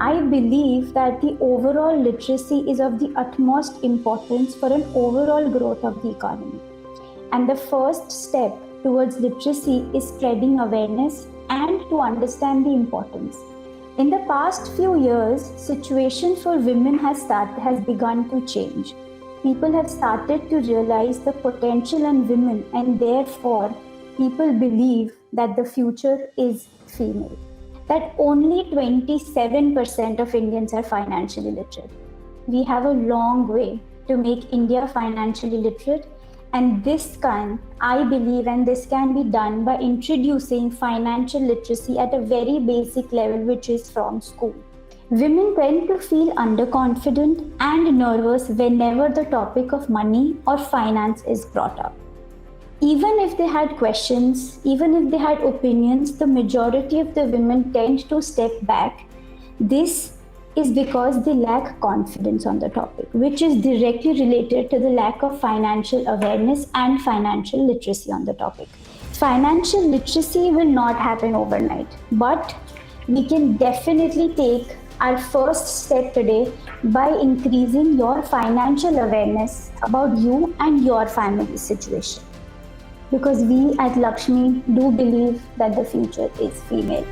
I believe that the overall literacy is of the utmost importance for an overall growth of the economy. And the first step towards literacy is spreading awareness and to understand the importance. In the past few years, situation for women has begun to change. People have started to realize the potential in women, and therefore people believe that the future is female. That only 27% of Indians are financially literate. We have a long way to make India financially literate, and I believe, and this can be done by introducing financial literacy at a very basic level, which is from school. Women tend to feel underconfident and nervous whenever the topic of money or finance is brought up. Even if they had questions, even if they had opinions, the majority of the women tend to step back. This is because they lack confidence on the topic, which is directly related to the lack of financial awareness and financial literacy on the topic. Financial literacy will not happen overnight, but we can definitely take our first step today by increasing your financial awareness about you and your family situation. Because we at LakshMe do believe that the future is female.